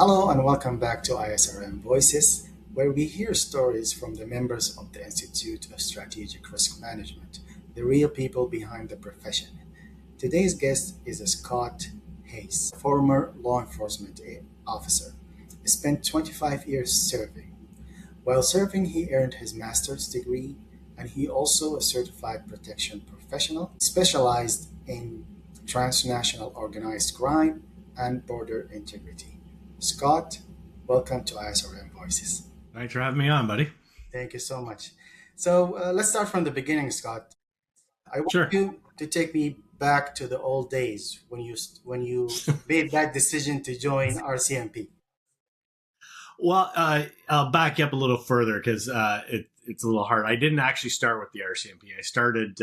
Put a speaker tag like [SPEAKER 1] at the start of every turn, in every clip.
[SPEAKER 1] Hello and welcome back to ISRM Voices, where we hear stories from the members of the Institute of Strategic Risk Management, the real people behind the profession. Today's guest is Scott Hayes, a former law enforcement officer. He spent 25 years serving. While serving, he earned his master's degree, and he also a certified protection professional specialized in transnational organized crime and border integrity. Scott, welcome to ISRM Voices.
[SPEAKER 2] Thanks for having me on, buddy.
[SPEAKER 1] Thank you so much. So let's start from the beginning, Scott. I want
[SPEAKER 2] Sure.
[SPEAKER 1] you to take me back to the old days when you made that decision to join RCMP.
[SPEAKER 2] Well, I'll back you up a little further because it's a little hard. I didn't actually start with the RCMP. I started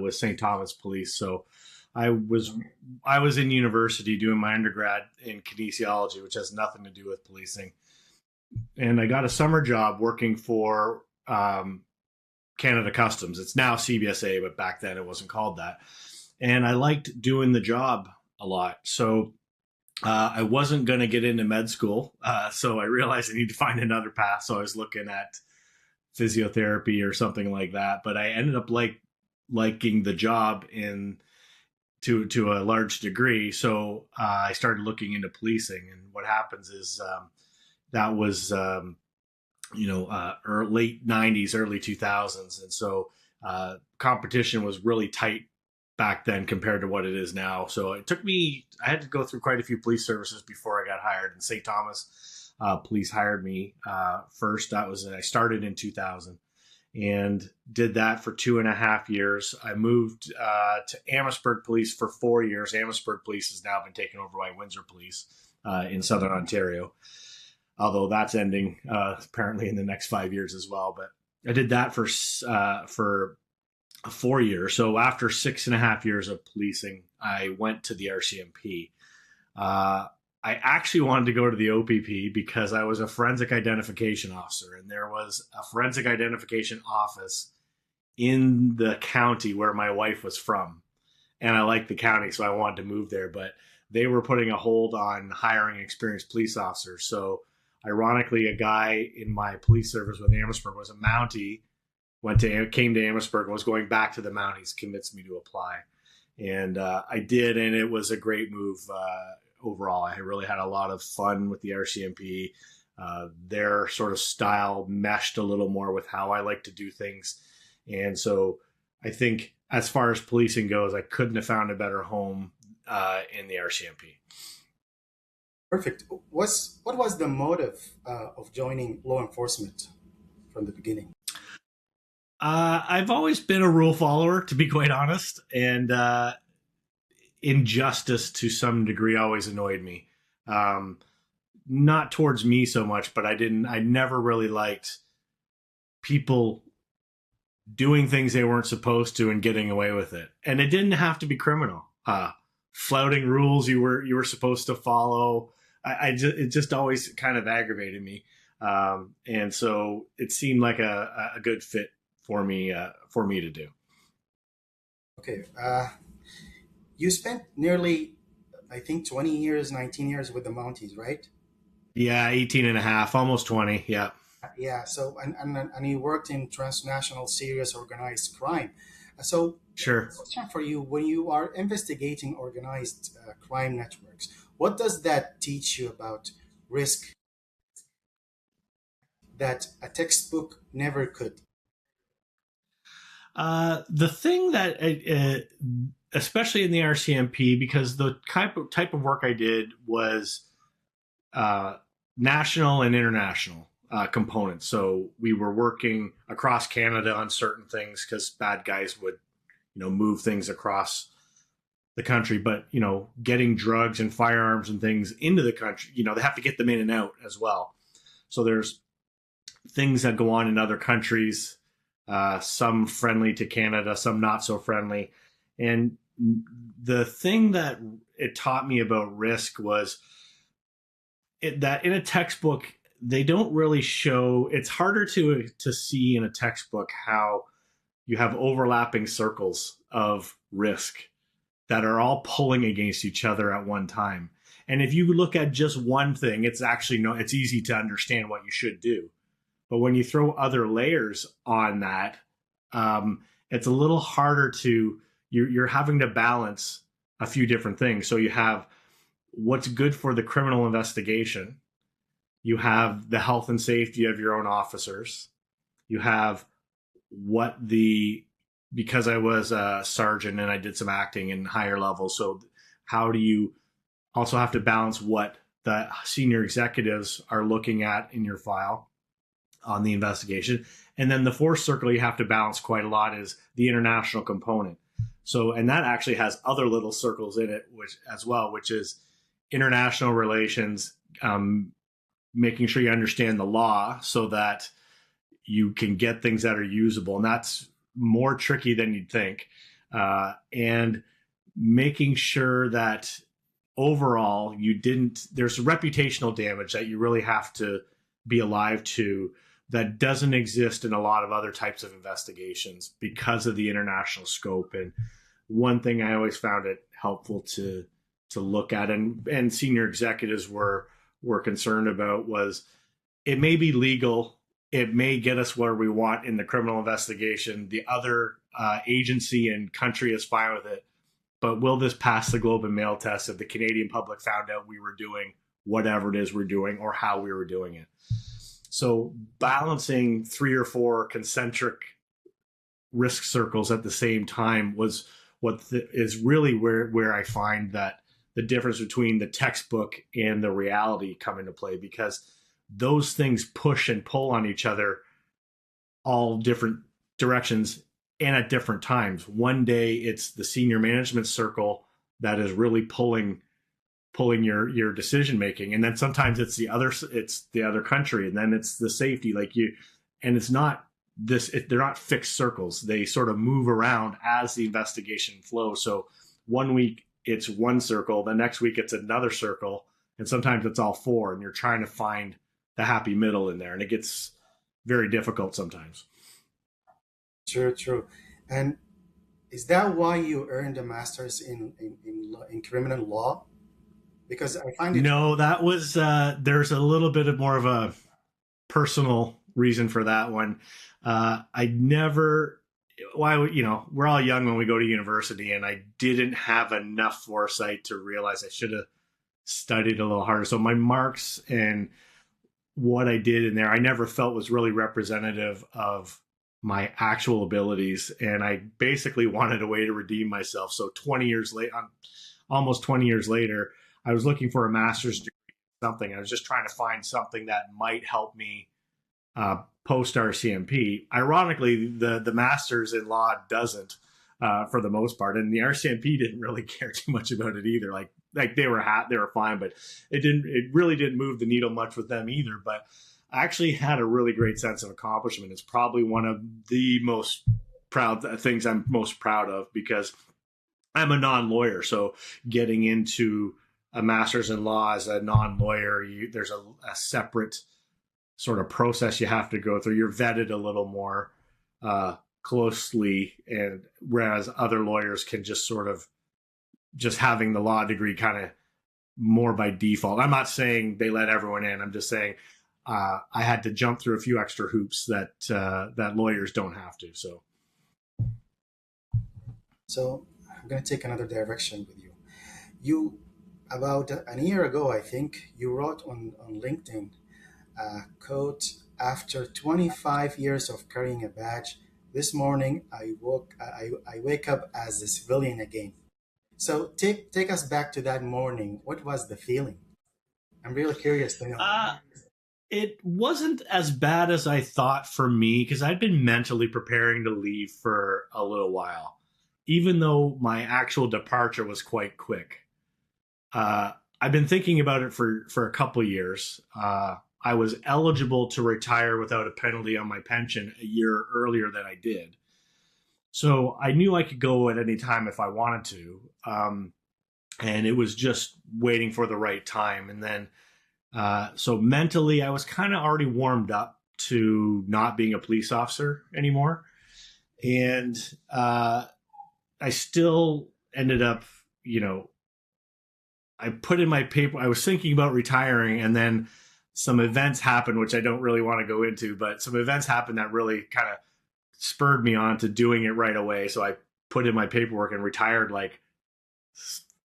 [SPEAKER 2] with St. Thomas Police. So I was in university doing my undergrad in kinesiology, which has nothing to do with policing. And I got a summer job working for Canada Customs. It's now CBSA, but back then it wasn't called that. And I liked doing the job a lot. So I wasn't going to get into med school. So I realized I need to find another path. So I was looking at physiotherapy or something like that. But I ended up liking the job to a large degree. So I started looking into policing. And what happens is that was late 90s, early 2000s. And so competition was really tight back then compared to what it is now. So I had to go through quite a few police services before I got hired. And St. Thomas Police hired me first. I started in 2000 and did that for 2.5 years. I moved to Amherstburg Police for 4 years. Amherstburg Police has now been taken over by Windsor Police in Southern Ontario, although that's ending apparently in the next 5 years as well. But I did that for 4 years. So after 6.5 years of policing, I went to the RCMP. I actually wanted to go to the OPP because I was a forensic identification officer, and there was a forensic identification office in the county where my wife was from. And I liked the county, so I wanted to move there. But they were putting a hold on hiring experienced police officers. So ironically, a guy in my police service with Amherstburg was a Mountie, came to Amherstburg and was going back to the Mounties, convinced me to apply. And I did, and it was a great move overall. I really had a lot of fun with the RCMP. Their sort of style meshed a little more with how I like to do things. And so I think as far as policing goes, I couldn't have found a better home in the RCMP.
[SPEAKER 1] Perfect. What was the motive of joining law enforcement from the beginning?
[SPEAKER 2] I've always been a rule follower, to be quite honest, and injustice to some degree always annoyed me. Not towards me so much, but I never really liked people doing things they weren't supposed to and getting away with it. And it didn't have to be criminal. Flouting rules you were supposed to follow. It just always kind of aggravated me. And so it seemed like a good fit for me to do.
[SPEAKER 1] Okay. You spent nearly, I think, 20 years, 19 years with the Mounties, right?
[SPEAKER 2] Yeah, 18 and a half, almost 20. Yeah.
[SPEAKER 1] Yeah. So, and you worked in transnational serious organized crime. So,
[SPEAKER 2] Sure.
[SPEAKER 1] question for you: when you are investigating organized crime networks, what does that teach you about risk that a textbook never could?
[SPEAKER 2] The thing that, especially in the RCMP, because the type of work I did was national and international components. So we were working across Canada on certain things because bad guys would, move things across the country. But, getting drugs and firearms and things into the country, they have to get them in and out as well. So there's things that go on in other countries, some friendly to Canada, some not so friendly. And the thing that it taught me about risk was that in a textbook, they don't really show, it's harder to see in a textbook how you have overlapping circles of risk that are all pulling against each other at one time. And if you look at just one thing, it's actually it's easy to understand what you should do. But when you throw other layers on that, it's a little harder to, you're having to balance a few different things. So you have what's good for the criminal investigation. You have the health and safety of your own officers. You have because I was a sergeant and I did some acting in higher levels. So how do you also have to balance what the senior executives are looking at in your file on the investigation? And then the fourth circle you have to balance quite a lot is the international component. So, and that actually has other little circles in it, which is international relations, making sure you understand the law so that you can get things that are usable. And that's more tricky than you'd think. And making sure that overall there's reputational damage that you really have to be alive to that doesn't exist in a lot of other types of investigations because of the international scope. And one thing I always found it helpful to look at, and senior executives were concerned about, was it may be legal, it may get us where we want in the criminal investigation, the other agency and country is fine with it, but will this pass the Globe and Mail test if the Canadian public found out we were doing whatever it is we're doing or how we were doing it? So balancing 3 or 4 concentric risk circles at the same time was is really where I find that the difference between the textbook and the reality come into play, because those things push and pull on each other all different directions and at different times. One day it's the senior management circle that is really pulling your decision making, and then sometimes it's the other country, and then it's the safety, and it's not they're not fixed circles. They sort of move around as the investigation flows. So one week it's one circle, the next week it's another circle, and sometimes it's all 4, and you're trying to find the happy middle in there, and it gets very difficult sometimes.
[SPEAKER 1] True. And is that why you earned a master's in criminal law? Because I find it.
[SPEAKER 2] No, that was there's a little bit of more of a personal reason for that one. I never, we're all young when we go to university, and I didn't have enough foresight to realize I should have studied a little harder. So my marks and what I did in there, I never felt was really representative of my actual abilities. And I basically wanted a way to redeem myself. So almost 20 years later, I was looking for a master's degree in something. I was just trying to find something that might help me post RCMP. Ironically, the master's in law doesn't, for the most part, and the RCMP didn't really care too much about it either. Like they were fine, but it really didn't move the needle much with them either. But I actually had a really great sense of accomplishment. It's probably one of the most things I'm most proud of, because I'm a non-lawyer. So getting into a master's in law as a non-lawyer, there's a separate sort of process you have to go through. You're vetted a little more closely, and whereas other lawyers can just sort of having the law degree kind of more by default. I'm not saying they let everyone in. I'm just saying I had to jump through a few extra hoops that lawyers don't have to.
[SPEAKER 1] So I'm going to take another direction with you. You, about a year ago, I think, you wrote on LinkedIn, quote, "After 25 years of carrying a badge, this morning I wake up as a civilian again." So take us back to that morning. What was the feeling? I'm really curious to know.
[SPEAKER 2] It wasn't as bad as I thought for me, because I'd been mentally preparing to leave for a little while, even though my actual departure was quite quick. I've been thinking about it for a couple of years. I was eligible to retire without a penalty on my pension a year earlier than I did. So I knew I could go at any time if I wanted to. And it was just waiting for the right time. And then, so mentally, I was kind of already warmed up to not being a police officer anymore. And I still ended up, I put in my paper. I was thinking about retiring, and then some events happened, which I don't really want to go into, but some events happened that really kind of spurred me on to doing it right away. So I put in my paperwork and retired like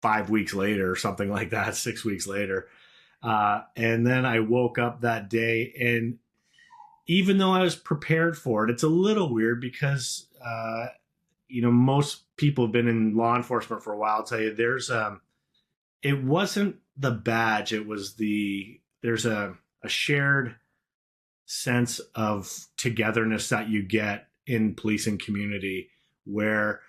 [SPEAKER 2] 5 weeks later or something like that, 6 weeks later. And then I woke up that day, and even though I was prepared for it, it's a little weird because, most people have been in law enforcement for a while. I'll tell you, it wasn't the badge. It was there's a shared sense of togetherness that you get in policing community where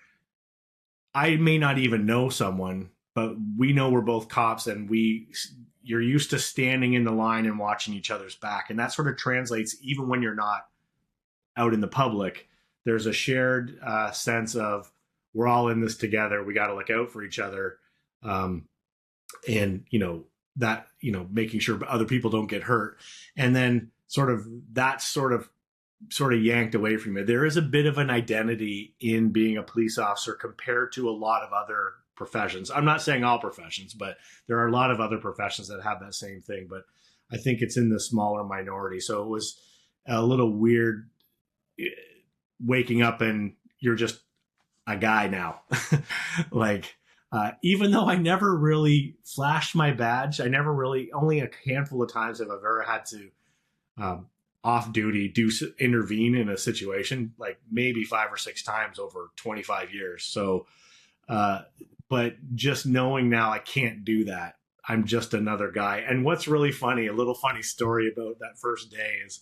[SPEAKER 2] I may not even know someone, but we know we're both cops, and you're used to standing in the line and watching each other's back. And that sort of translates even when you're not out in the public. There's a shared sense of we're all in this together. We got to look out for each other. And, making sure other people don't get hurt. And then that's sort of yanked away from it. There is a bit of an identity in being a police officer compared to a lot of other professions. I'm not saying all professions, but there are a lot of other professions that have that same thing. But I think it's in the smaller minority. So it was a little weird waking up and you're just a guy now. Even though I never really flashed my badge, only a handful of times have I ever had to off duty intervene in a situation, like maybe 5 or 6 times over 25 years. So, but just knowing now I can't do that. I'm just another guy. And what's really funny, a little funny story about that first day is,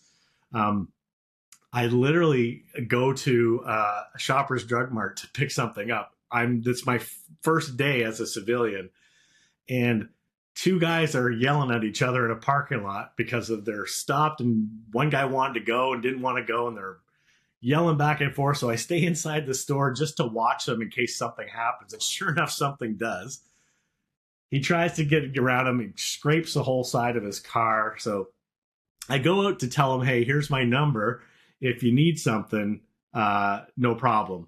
[SPEAKER 2] I literally go to a Shoppers Drug Mart to pick something up. It's my first day as a civilian, and 2 guys are yelling at each other in a parking lot because they're stopped, and one guy wanted to go and didn't want to go, and they're yelling back and forth. So I stay inside the store just to watch them in case something happens. And sure enough, something does. He tries to get around him. He scrapes the whole side of his car. So I go out to tell him, hey, here's my number. If you need something, no problem.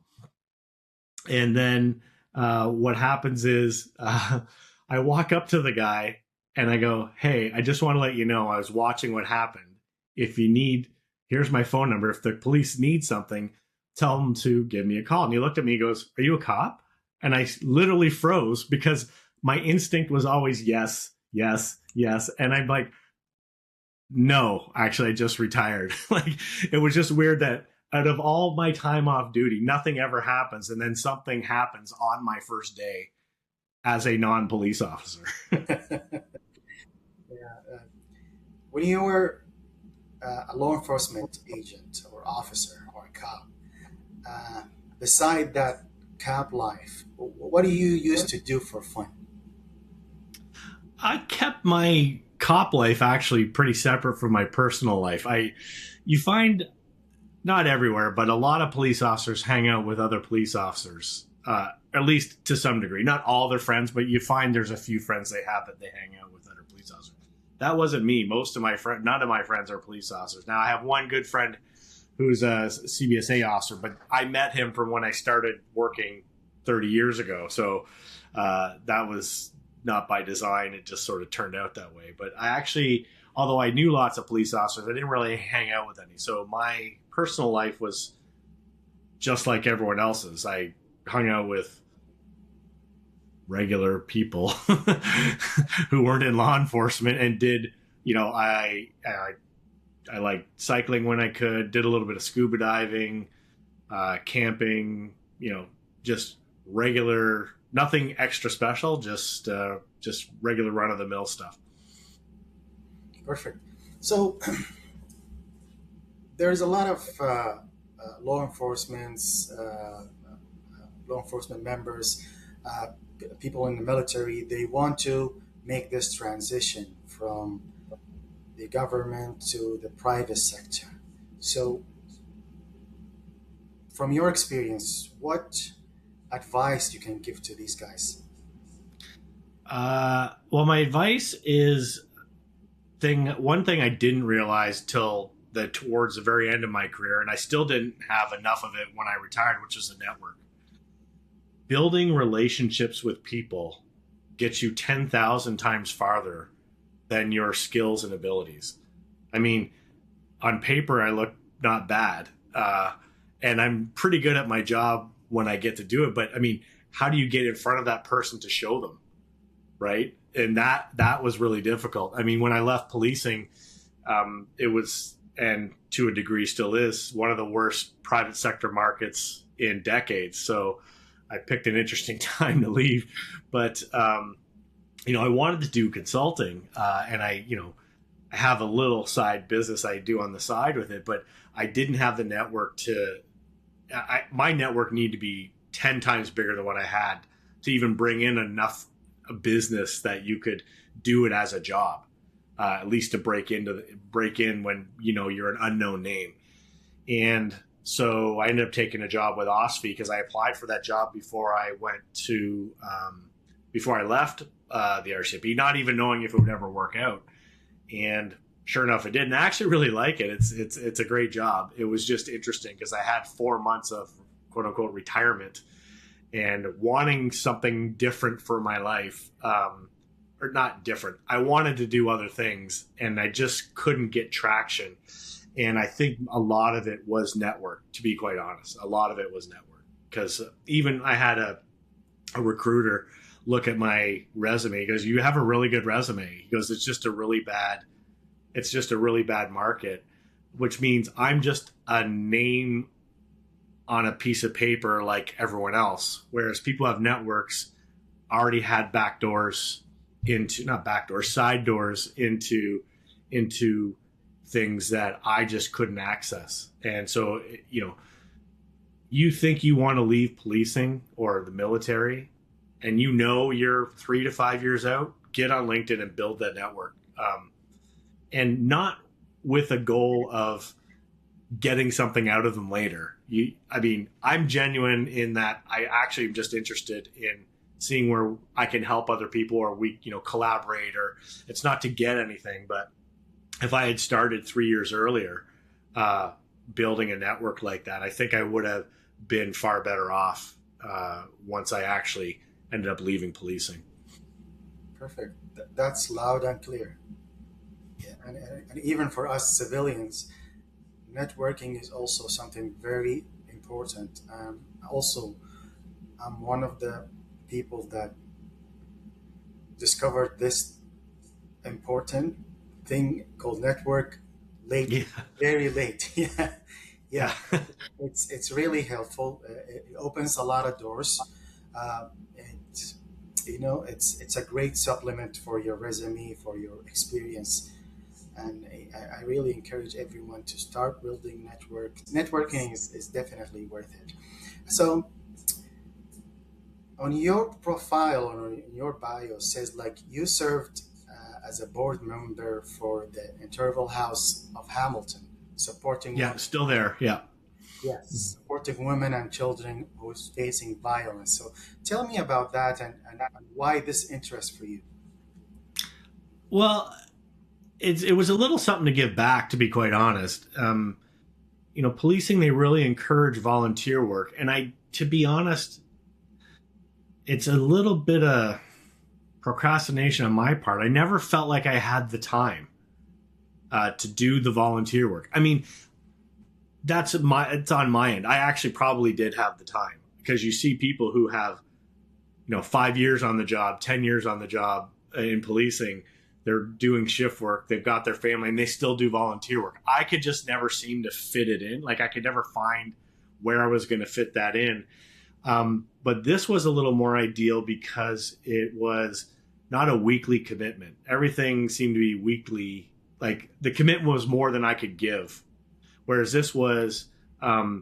[SPEAKER 2] And then what happens is I walk up to the guy and I go, hey, I just want to let you know I was watching what happened. If you need, here's my phone number. If the police need something, tell them to give me a call. And he looked at me and goes, are you a cop? And I literally froze because my instinct was always yes, yes, yes. And I'm like, no, actually, I just retired. It was just weird that out of all my time off duty, nothing ever happens. And then something happens on my first day as a non-police officer.
[SPEAKER 1] When you were a law enforcement agent or officer or a cop, beside that cop life, what do you used to do for fun?
[SPEAKER 2] I kept my cop life actually pretty separate from my personal life. You find, not everywhere, but a lot of police officers hang out with other police officers, at least to some degree. Not all their friends, but you find there's a few friends they have that they hang out with other police officers. That wasn't me. None of my friends are police officers. Now I have one good friend who's a CBSA officer, but I met him from when I started working 30 years ago. So that was not by design. It just sort of turned out that way. But I actually, although I knew lots of police officers, I didn't really hang out with any. So my personal life was just like everyone else's. I hung out with regular people who weren't in law enforcement and did, I liked cycling when I could, did a little bit of scuba diving, camping, just regular, nothing extra special, just regular run of the mill stuff.
[SPEAKER 1] Perfect. So there's a lot of law enforcement members, people in the military. They want to make this transition from the government to the private sector. So, from your experience, what advice you can give to these guys?
[SPEAKER 2] Well, my advice is one thing I didn't realize till towards the very end of my career, and I still didn't have enough of it when I retired, which is the network. Building relationships with people gets you 10,000 times farther than your skills and abilities. I mean, on paper, I look not bad. And I'm pretty good at my job when I get to do it. But I mean, how do you get in front of that person to show them? Right. And that was really difficult. I mean, when I left policing, it was, and to a degree still is, one of the worst private sector markets in decades. So I picked an interesting time to leave. But, I wanted to do consulting, and I have a little side business I do on the side with it, but I didn't have the network my network needed to be 10 times bigger than what I had to even bring in enough business that you could do it as a job, at least to break in when, you're an unknown name. And so I ended up taking a job with OSFI because I applied for that job before I left the RCMP, not even knowing if it would ever work out. And sure enough, it did. And I actually really like it. It's a great job. It was just interesting because I had 4 months of quote unquote retirement and wanting something different for my life, or not different. I wanted to do other things and I just couldn't get traction. And I think a lot of it was network, to be quite honest. A lot of it was network because even I had a recruiter look at my resume. He goes, "You have a really good resume." He goes, it's just a really bad market, which means I'm just a name on a piece of paper like everyone else. Whereas people have networks, already had side doors into things that I just couldn't access. And so, you think you want to leave policing or the military and you're 3 to 5 years out, get on LinkedIn and build that network. And not with a goal of getting something out of them later. I'm genuine in that I actually am just interested in seeing where I can help other people or we, collaborate, or it's not to get anything. But if I had started 3 years earlier, building a network like that, I think I would have been far better off once I actually ended up leaving policing.
[SPEAKER 1] Perfect. That's loud and clear. Yeah, and even for us civilians, networking is also something very important. Also, I'm one of the people that discovered this important thing called network late,
[SPEAKER 2] Yeah.
[SPEAKER 1] very late. Yeah, yeah. It's really helpful. It opens a lot of doors. It, it's a great supplement for your resume, for your experience. And I really encourage everyone to start building network. Networking is definitely worth it. So on your profile or in your bio says like you served as a board member for the Interval House of Hamilton, supporting
[SPEAKER 2] Still there. Yeah.
[SPEAKER 1] yes, supporting women and children who is facing violence. So tell me about that and why this interest for you.
[SPEAKER 2] Well, it was a little something to give back, to be quite honest. Policing, they really encourage volunteer work. And to be honest, it's a little bit of procrastination on my part. I never felt like I had the time to do the volunteer work. I mean, it's on my end. I actually probably did have the time because you see people who have, 5 years on the job, 10 years on the job in policing. They're doing shift work. They've got their family and they still do volunteer work. I could just never seem to fit it in. Like I could never find where I was going to fit that in. But this was a little more ideal because it was not a weekly commitment. Everything seemed to be weekly. Like the commitment was more than I could give. Whereas this was, 1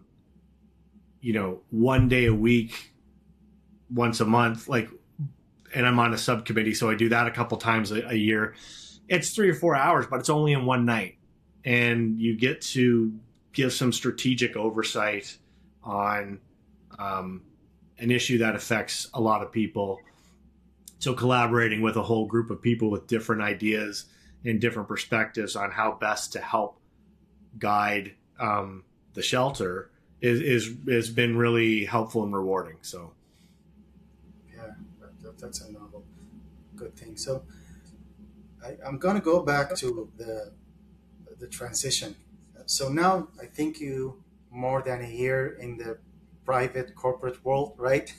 [SPEAKER 2] day a week, once a month, and I'm on a subcommittee, so I do that a couple times a year. It's 3 or 4 hours, but it's only in one night. And you get to give some strategic oversight on an issue that affects a lot of people. So collaborating with a whole group of people with different ideas and different perspectives on how best to help guide the shelter has been really helpful and rewarding. So
[SPEAKER 1] Yeah, that's a novel. good thing. So I'm going to go back to the transition. So now I think you more than a year in the private corporate world, right?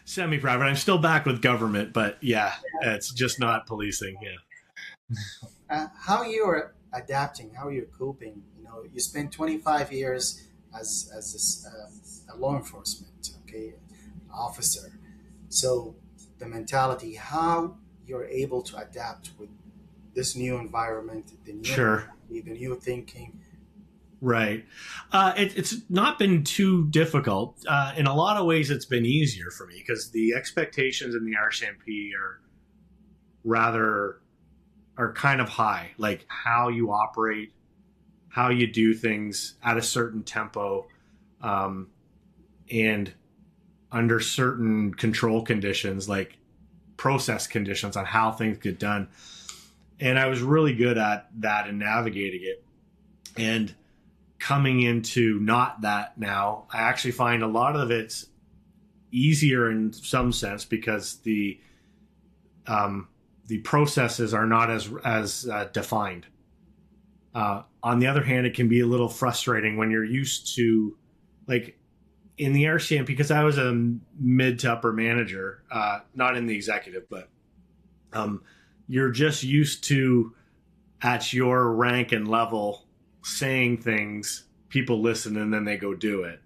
[SPEAKER 2] Semi-private. I'm still back with government, but yeah, it's just not policing. Yeah.
[SPEAKER 1] How you are adapting, how you're coping. You know, you spent 25 years as this, a law enforcement, okay, officer. So the mentality, how you're able to adapt with this new environment, the new
[SPEAKER 2] Sure.
[SPEAKER 1] mentality, the new thinking.
[SPEAKER 2] Right. It's not been too difficult. In a lot of ways, it's been easier for me because the expectations in the RCMP rather are kind of high, like how you operate, how you do things at a certain tempo, um, and under certain control conditions, like process conditions on how things get done. And I was really good at that and navigating it. And coming into not that now, I actually find a lot of it's easier in some sense because the processes are not as defined. On the other hand, it can be a little frustrating when you're used to, like in the RCMP, because I was a mid to upper manager, not in the executive, but you're just used to at your rank and level saying things, people listen, and then they go do it,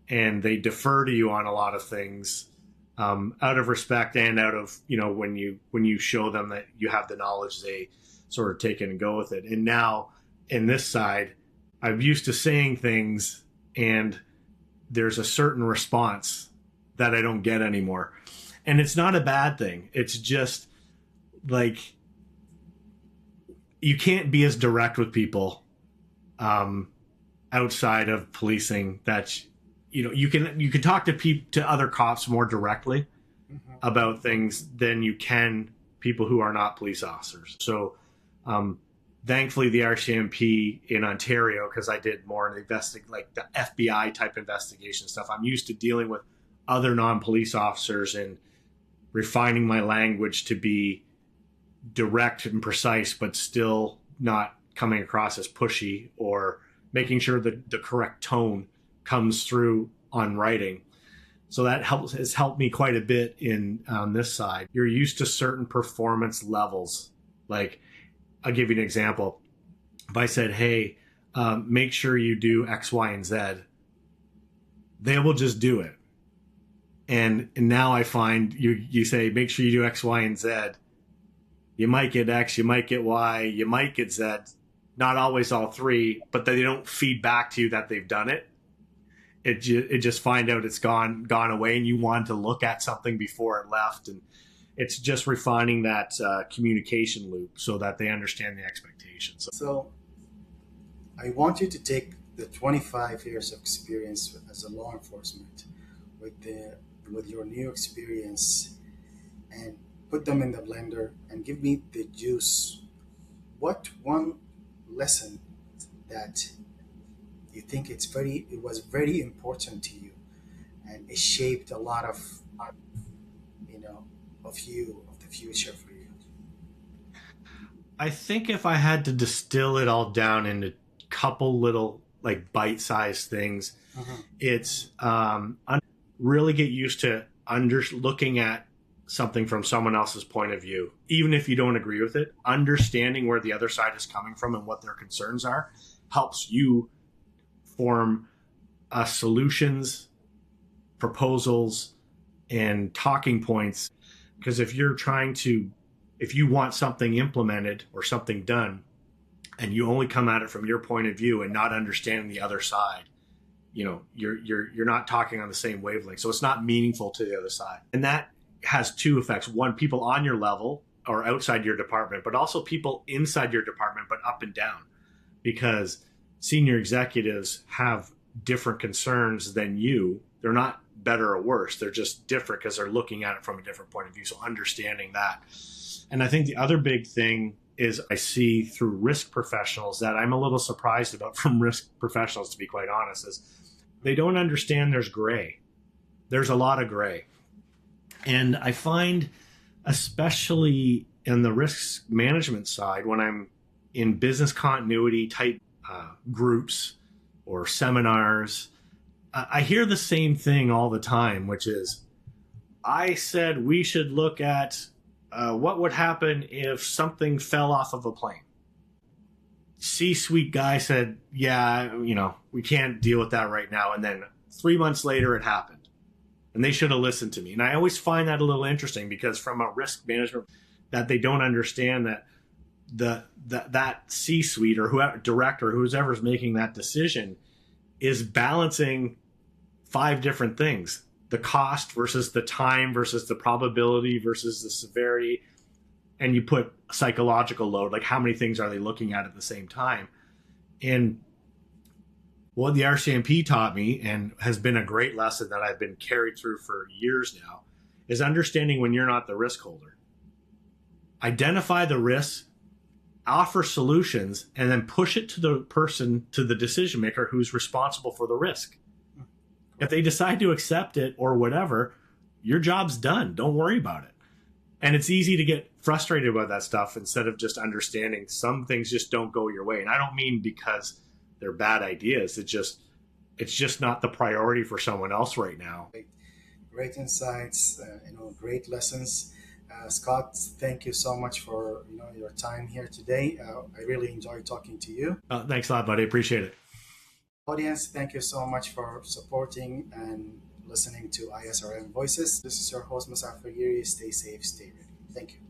[SPEAKER 2] and they defer to you on a lot of things, out of respect and out of, when you show them that you have the knowledge, they sort of take it and go with it. And now in this side, I'm used to saying things and there's a certain response that I don't get anymore. And it's not a bad thing. It's just like you can't be as direct with people outside of policing. That you can talk to other cops more directly
[SPEAKER 1] Mhm.
[SPEAKER 2] about things than you can people who are not police officers. So thankfully the RCMP in Ontario, because I did more in like the FBI type investigation stuff, I'm used to dealing with other non-police officers and refining my language to be direct and precise, but still not coming across as pushy, or making sure that the correct tone comes through on writing. So that has helped me quite a bit on this side. You're used to certain performance levels. Like, I'll give you an example. If I said, hey, make sure you do X, Y, and Z, they will just do it. And now I find you say, make sure you do X, Y, and Z. You might get X, you might get Y, you might get Z. Not always all three, but they don't feed back to you that they've done it. It just find out it's gone away, and you want to look at something before it left. And it's just refining that communication loop so that they understand the expectations.
[SPEAKER 1] So I want you to take the 25 years of experience as a law enforcement with your new experience and put them in the blender and give me the juice. What one lesson that you think it was very important to you, and it shaped a lot of you know of the future for you?
[SPEAKER 2] I think if I had to distill it all down into a couple little like bite-sized things,
[SPEAKER 1] Mhm.
[SPEAKER 2] it's really get used to looking at something from someone else's point of view, even if you don't agree with it. Understanding where the other side is coming from and what their concerns are helps you form solutions, proposals, and talking points. Because if you want something implemented or something done, and you only come at it from your point of view and not understanding the other side, you're not talking on the same wavelength. So it's not meaningful to the other side. And that has two effects. One, people on your level or outside your department, but also people inside your department, but up and down, because senior executives have different concerns than you. They're not better or worse. They're just different because they're looking at it from a different point of view. So understanding that. And I think the other big thing is I see through risk professionals that I'm a little surprised about from risk professionals, to be quite honest, is they don't understand there's gray. There's a lot of gray. And I find especially in the risk management side when I'm in business continuity type groups or seminars. I hear the same thing all the time, which is, I said we should look at what would happen if something fell off of a plane. C-suite guy said, yeah, we can't deal with that right now. And then 3 months later, it happened. And they should have listened to me. And I always find that a little interesting, because from a risk management, that they don't understand that that C-suite or whoever, director, whoever's making that decision, is balancing 5 different things: the cost versus the time versus the probability versus the severity. And you put psychological load, like how many things are they looking at the same time? And what the RCMP taught me, and has been a great lesson that I've been carried through for years now, is understanding when you're not the risk holder. Identify the risks, offer solutions, and then push it to the person, to the decision maker who's responsible for the risk. If they decide to accept it or whatever, your job's done. Don't worry about it. And it's easy to get frustrated about that stuff instead of just understanding some things just don't go your way. And I don't mean because they're bad ideas. It's just not the priority for someone else right now.
[SPEAKER 1] Great insights, great lessons. Scott, thank you so much for your time here today. I really enjoyed talking to you.
[SPEAKER 2] Thanks a lot, buddy. Appreciate it.
[SPEAKER 1] Audience, thank you so much for supporting and listening to ISRM Voices. This is your host, Musaab Fagiri. Stay safe, stay ready. Thank you.